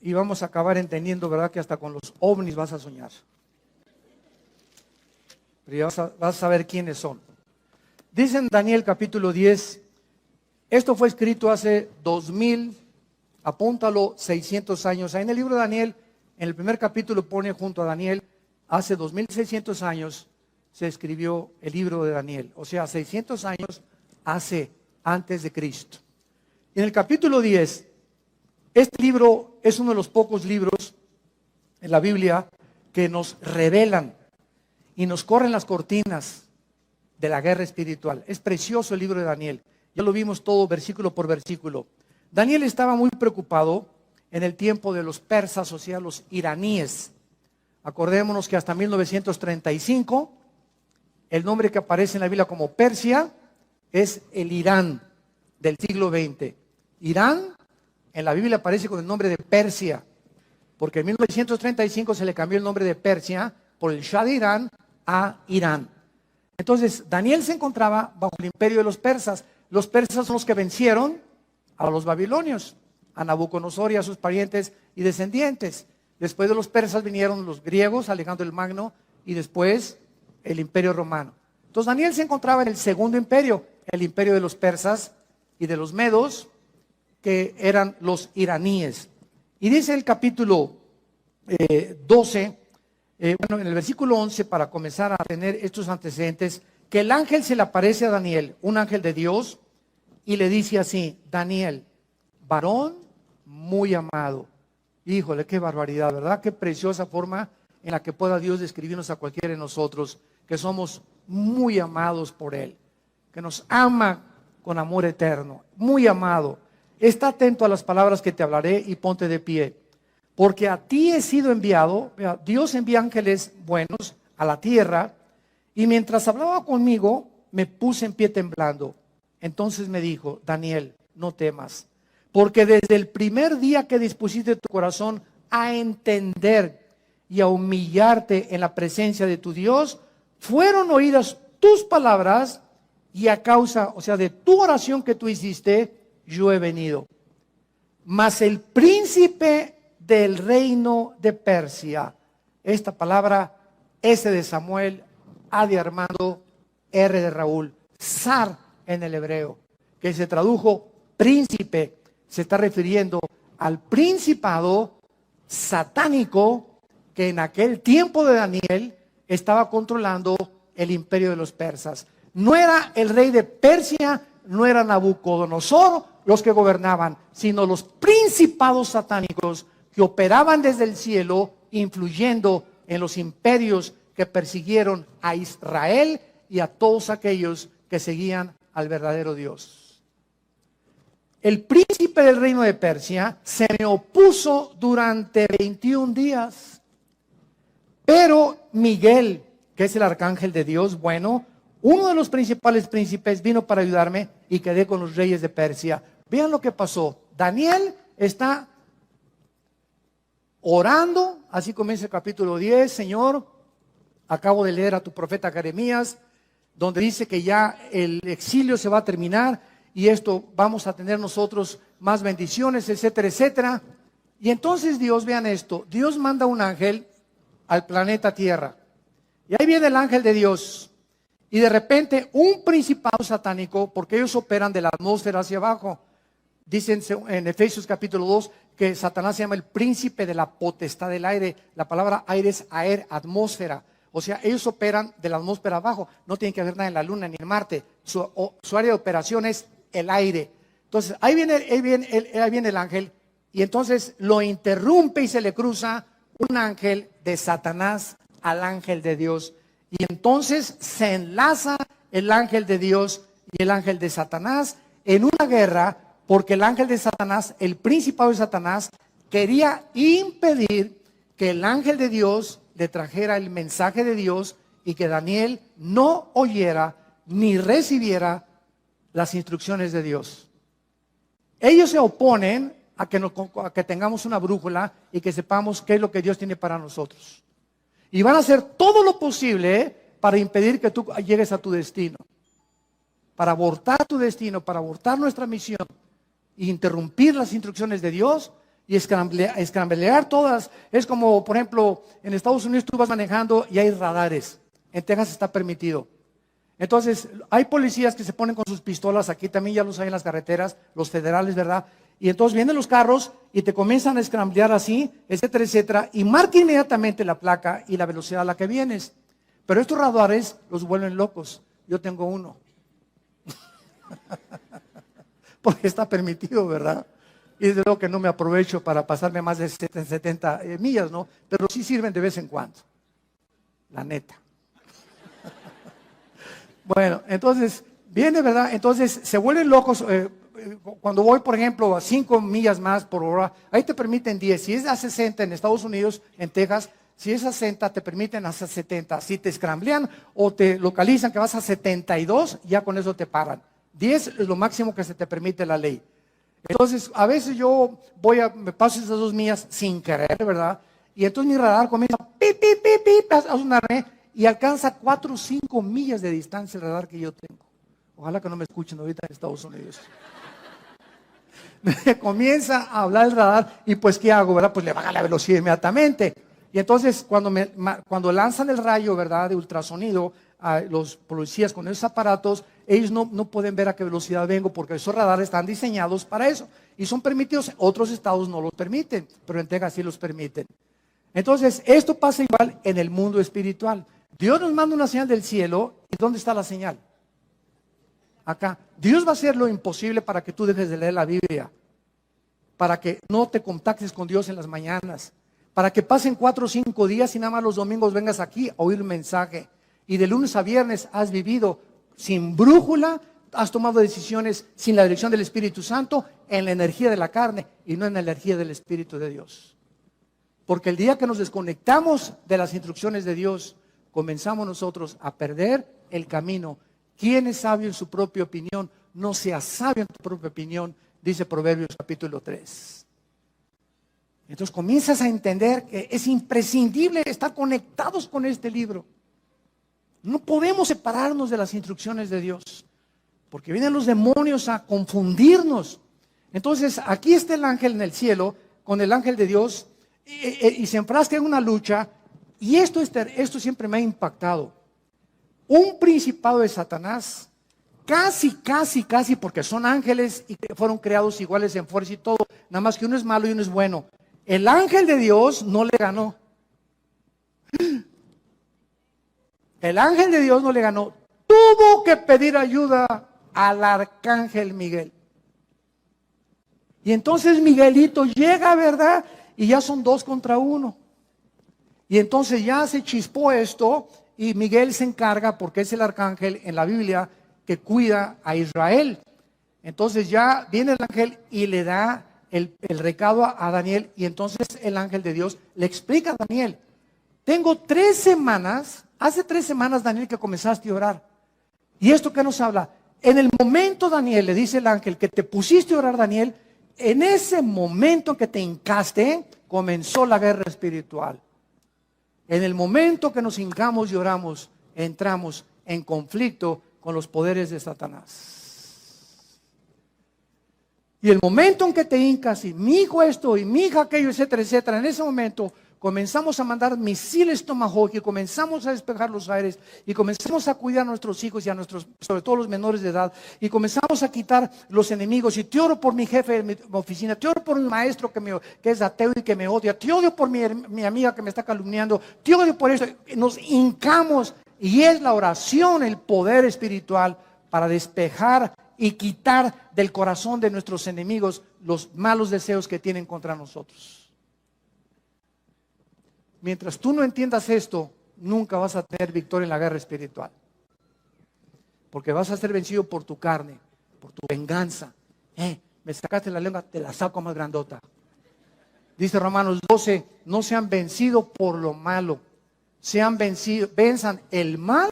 Speaker 1: y vamos a acabar entendiendo, ¿verdad?, que hasta con los ovnis vas a soñar. Pero ya vas a saber quiénes son. Dice en Daniel capítulo 10, esto fue escrito hace 2000, apúntalo, 600 años. Ahí en el libro de Daniel, en el primer capítulo pone junto a Daniel, hace 2600 años se escribió el libro de Daniel. O sea, 600 años antes de Cristo. En el capítulo 10, este libro es uno de los pocos libros en la Biblia que nos revelan y nos corren las cortinas de la guerra espiritual. Es precioso el libro de Daniel. Ya lo vimos todo versículo por versículo. Daniel estaba muy preocupado en el tiempo de los persas, o sea, los iraníes. Acordémonos que hasta 1935, el nombre que aparece en la Biblia como Persia es el Irán del siglo XX. Irán En la Biblia aparece con el nombre de Persia, porque en 1935 se le cambió el nombre de Persia por el Shah de Irán a Irán. Entonces, Daniel se encontraba bajo el imperio de los persas. Los persas son los que vencieron a los babilonios, a Nabucodonosor y a sus parientes y descendientes. Después de los persas vinieron los griegos, Alejandro el Magno, y después el imperio romano. Entonces Daniel se encontraba en el segundo imperio, el imperio de los persas y de los medos, que eran los iraníes. Y dice el capítulo 12, en el versículo 11, para comenzar a tener estos antecedentes, que el ángel se le aparece a Daniel, un ángel de Dios, y le dice así: Daniel, varón muy amado. Híjole, qué barbaridad, ¿verdad? Qué preciosa forma en la que pueda Dios describirnos a cualquiera de nosotros, que somos muy amados por Él, que nos ama con amor eterno, muy amado. Está atento a las palabras que te hablaré y ponte de pie, porque a ti he sido enviado. Dios envía ángeles buenos a la tierra, y mientras hablaba conmigo, me puse en pie temblando. Entonces me dijo: Daniel, no temas, porque desde el primer día que dispusiste tu corazón a entender y a humillarte en la presencia de tu Dios, fueron oídas tus palabras, y a causa, de tu oración que tú hiciste, yo he venido. Mas el príncipe del reino de Persia, esta palabra S de Samuel, A de Armando, R de Raúl, Zar en el hebreo, que se tradujo príncipe, se está refiriendo al principado satánico que en aquel tiempo de Daniel estaba controlando el imperio de los persas. No era el rey de Persia, no era Nabucodonosor los que gobernaban, sino los principados satánicos que operaban desde el cielo, influyendo en los imperios que persiguieron a Israel y a todos aquellos que seguían al verdadero Dios. El príncipe del reino de Persia se me opuso durante 21 días, pero Miguel, que es el arcángel de Dios, bueno, uno de los principales príncipes, vino para ayudarme y quedé con los reyes de Persia. Vean lo que pasó. Daniel está orando, así comienza el capítulo 10. Señor, acabo de leer a tu profeta Jeremías, donde dice que ya el exilio se va a terminar y esto vamos a tener nosotros más bendiciones, etcétera, etcétera. Y entonces Dios, vean esto, Dios manda un ángel al planeta Tierra. Y ahí viene el ángel de Dios. Y de repente un principado satánico, porque ellos operan de la atmósfera hacia abajo. Dicen en Efesios capítulo 2 que Satanás se llama el príncipe de la potestad del aire. La palabra aire es aer, atmósfera. O sea, ellos operan de la atmósfera abajo. No tienen que ver nada en la luna ni en Marte. Su área de operación es el aire. Entonces, ahí viene el ángel. Y entonces lo interrumpe y se le cruza un ángel de Satanás al ángel de Dios. Y entonces se enlaza el ángel de Dios y el ángel de Satanás en una guerra, porque el ángel de Satanás, el principado de Satanás, quería impedir que el ángel de Dios le trajera el mensaje de Dios y que Daniel no oyera ni recibiera las instrucciones de Dios. Ellos se oponen a que tengamos una brújula y que sepamos qué es lo que Dios tiene para nosotros. Y van a hacer todo lo posible para impedir que tú llegues a tu destino, para abortar tu destino, para abortar nuestra misión, e interrumpir las instrucciones de Dios y escramblear todas. Es como, por ejemplo, en Estados Unidos tú vas manejando y hay radares. En Texas está permitido. Entonces, hay policías que se ponen con sus pistolas, aquí también ya los hay en las carreteras, los federales, ¿verdad? Y entonces vienen los carros y te comienzan a escramblear así, etcétera, etcétera, y marca inmediatamente la placa y la velocidad a la que vienes. Pero estos radares los vuelven locos. Yo tengo uno. Porque está permitido, ¿verdad? Y desde luego que no me aprovecho para pasarme más de 70 millas, ¿no? Pero sí sirven de vez en cuando. La neta. Bueno, entonces, viene, ¿verdad? Entonces, se vuelven locos. Cuando voy, por ejemplo, a 5 millas más por hora, ahí te permiten 10. Si es a 60 en Estados Unidos, en Texas, si es a 60, te permiten hasta 70. Si te escramblean o te localizan que vas a 72, ya con eso te paran. 10 es lo máximo que se te permite la ley. Entonces, a veces yo me paso esas 2 millas sin querer, ¿verdad? Y entonces mi radar comienza pip, pip, pip, pip, a sonarme y alcanza 4 o 5 millas de distancia el radar que yo tengo. Ojalá que no me escuchen ahorita en Estados Unidos. Me comienza a hablar el radar y pues ¿qué hago, verdad? Pues le baja la velocidad inmediatamente. Y entonces cuando lanzan el rayo, ¿verdad? De ultrasonido a los policías con esos aparatos, ellos no pueden ver a qué velocidad vengo porque esos radares están diseñados para eso. Y son permitidos, otros estados no los permiten, pero en Texas sí los permiten. Entonces, esto pasa igual en el mundo espiritual. Dios nos manda una señal del cielo, ¿y dónde está la señal? Acá. Dios va a hacer lo imposible para que tú dejes de leer la Biblia, para que no te contactes con Dios en las mañanas, para que pasen 4 o 5 días y nada más los domingos vengas aquí a oír un mensaje. Y de lunes a viernes has vivido sin brújula, has tomado decisiones sin la dirección del Espíritu Santo, en la energía de la carne y no en la energía del Espíritu de Dios. Porque el día que nos desconectamos de las instrucciones de Dios, comenzamos nosotros a perder el camino. ¿Quién es sabio en su propia opinión? No seas sabio en tu propia opinión, dice Proverbios capítulo 3. Entonces comienzas a entender que es imprescindible estar conectados con este libro. No podemos separarnos de las instrucciones de Dios, porque vienen los demonios a confundirnos. Entonces aquí está el ángel en el cielo, con el ángel de Dios, y se enfrasca en una lucha, y esto siempre me ha impactado. Un principado de Satanás, casi, porque son ángeles y fueron creados iguales en fuerza y todo, nada más que uno es malo y uno es bueno. El ángel de Dios no le ganó. El ángel de Dios no le ganó. Tuvo que pedir ayuda al arcángel Miguel. Y entonces Miguelito llega, ¿verdad? Y ya son 2 contra 1. Y entonces ya se chispó esto y Miguel se encarga, porque es el arcángel en la Biblia que cuida a Israel. Entonces ya viene el ángel y le da el recado a Daniel, y entonces el ángel de Dios le explica a Daniel: tengo 3 semanas, hace 3 semanas, Daniel, que comenzaste a orar. ¿Y esto qué nos habla? En el momento, Daniel, le dice el ángel, que te pusiste a orar, Daniel, en ese momento que te hincaste, comenzó la guerra espiritual. En el momento que nos hincamos y oramos, entramos en conflicto con los poderes de Satanás. Y el momento en que te hincas y mi hijo esto y mi hija aquello, etcétera, etcétera, en ese momento comenzamos a mandar misiles Tomahawk y comenzamos a despejar los aires y comenzamos a cuidar a nuestros hijos y a nuestros, sobre todo los menores de edad, y comenzamos a quitar los enemigos. Y te oro por mi jefe de mi oficina, te oro por mi maestro que es ateo y que me odia, te odio por mi amiga que me está calumniando, te odio por eso. Nos hincamos, y es la oración el poder espiritual para despejar y quitar del corazón de nuestros enemigos los malos deseos que tienen contra nosotros. Mientras tú no entiendas esto, nunca vas a tener victoria en la guerra espiritual. Porque vas a ser vencido por tu carne, por tu venganza. Me sacaste la lengua, te la saco más grandota. Dice Romanos 12, no sean vencidos por lo malo. Venzan el mal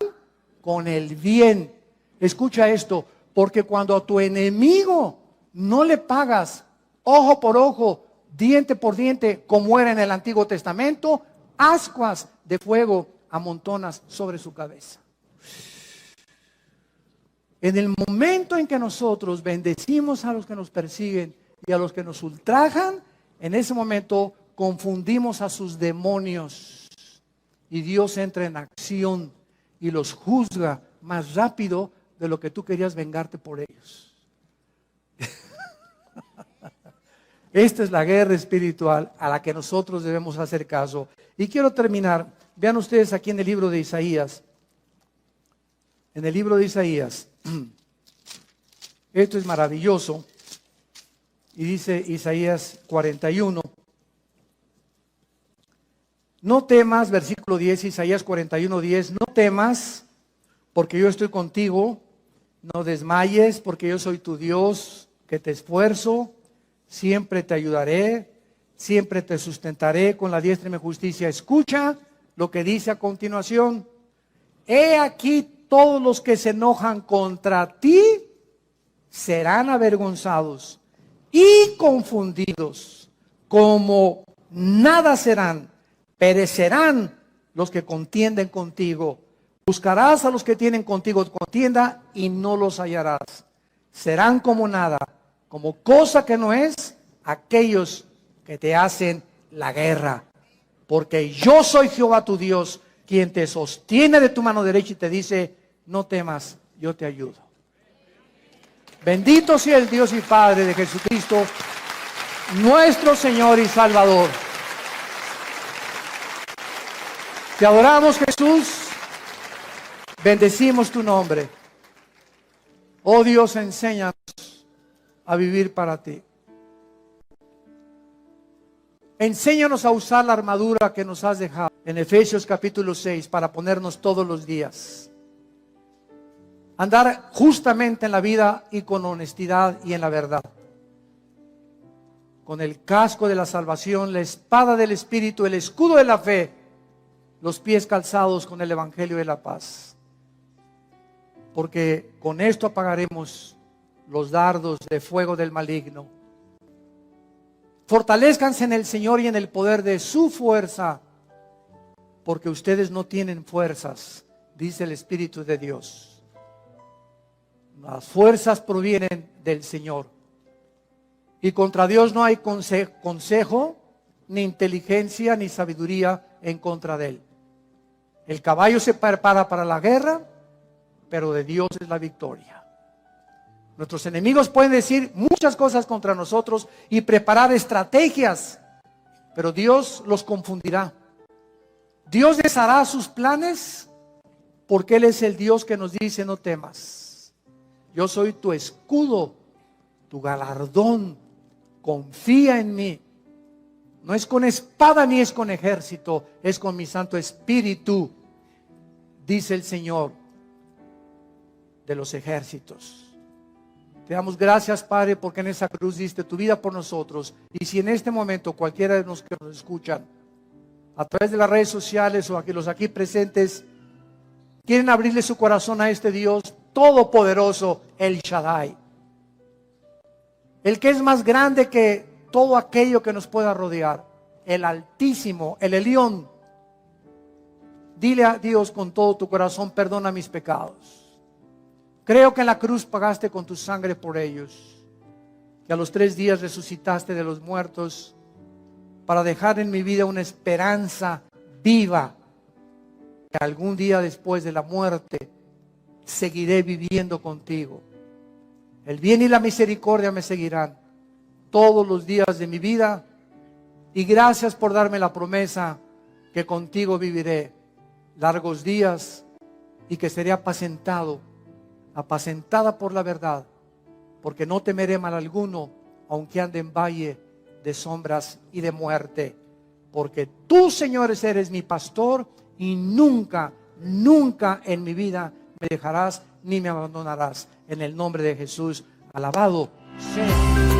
Speaker 1: con el bien. Escucha esto, porque cuando a tu enemigo no le pagas ojo por ojo, diente por diente, como era en el Antiguo Testamento, ascuas de fuego amontonas sobre su cabeza. En el momento en que nosotros bendecimos a los que nos persiguen y a los que nos ultrajan, en ese momento confundimos a sus demonios y Dios entra en acción y los juzga más rápido de lo que tú querías vengarte por ellos. Esta es la guerra espiritual a la que nosotros debemos hacer caso. Y quiero terminar. Vean ustedes aquí en el libro de Isaías. En el libro de Isaías. Esto es maravilloso. Y dice Isaías 41. No temas, versículo 10, Isaías 41, 10. No temas, porque yo estoy contigo. No desmayes, porque yo soy tu Dios, que te esfuerzo. Siempre te ayudaré, siempre te sustentaré con la diestra de mi justicia. Escucha lo que dice a continuación. He aquí, todos los que se enojan contra ti serán avergonzados, y confundidos, como nada serán, perecerán los que contienden contigo. Buscarás a los que tienen contigo contienda y no los hallarás. Serán como nada, como cosa que no es, aquellos que te hacen la guerra. Porque yo soy Jehová tu Dios, quien te sostiene de tu mano derecha y te dice, no temas, yo te ayudo. Bendito sea el Dios y Padre de Jesucristo, nuestro Señor y Salvador. Te adoramos, Jesús. Bendecimos tu nombre. Oh Dios, enséñanos a vivir para ti. Enséñanos a usar la armadura que nos has dejado en Efesios capítulo 6 para ponernos todos los días. Andar justamente en la vida y con honestidad y en la verdad. Con el casco de la salvación, la espada del Espíritu, el escudo de la fe, los pies calzados con el Evangelio de la paz. Porque con esto apagaremos los dardos de fuego del maligno. Fortalezcanse en el Señor y en el poder de su fuerza, porque ustedes no tienen fuerzas, dice el Espíritu de Dios. Las fuerzas provienen del Señor. Y contra Dios no hay consejo, ni inteligencia, ni sabiduría en contra de Él. El caballo se prepara para la guerra, pero de Dios es la victoria. Nuestros enemigos pueden decir muchas cosas contra nosotros y preparar estrategias, pero Dios los confundirá. Dios deshará sus planes porque Él es el Dios que nos dice no temas. Yo soy tu escudo, tu galardón, confía en mí. No es con espada ni es con ejército, es con mi Santo Espíritu, dice el Señor de los ejércitos. Te damos gracias, Padre, porque en esa cruz diste tu vida por nosotros. Y si en este momento cualquiera de los que nos escuchan a través de las redes sociales o aquí, los aquí presentes, quieren abrirle su corazón a este Dios todopoderoso, El Shaddai, el que es más grande que todo aquello que nos pueda rodear, el Altísimo, el Elión. Dile a Dios con todo tu corazón, perdona mis pecados. Creo que en la cruz pagaste con tu sangre por ellos, que a los 3 días resucitaste de los muertos para dejar en mi vida una esperanza viva, que algún día después de la muerte seguiré viviendo contigo. El bien y la misericordia me seguirán todos los días de mi vida, y gracias por darme la promesa que contigo viviré largos días y que seré apacentada por la verdad, porque no temeré mal alguno, aunque ande en valle de sombras y de muerte, porque tú, Señor, eres mi pastor y nunca, nunca en mi vida me dejarás ni me abandonarás. En el nombre de Jesús, alabado sea.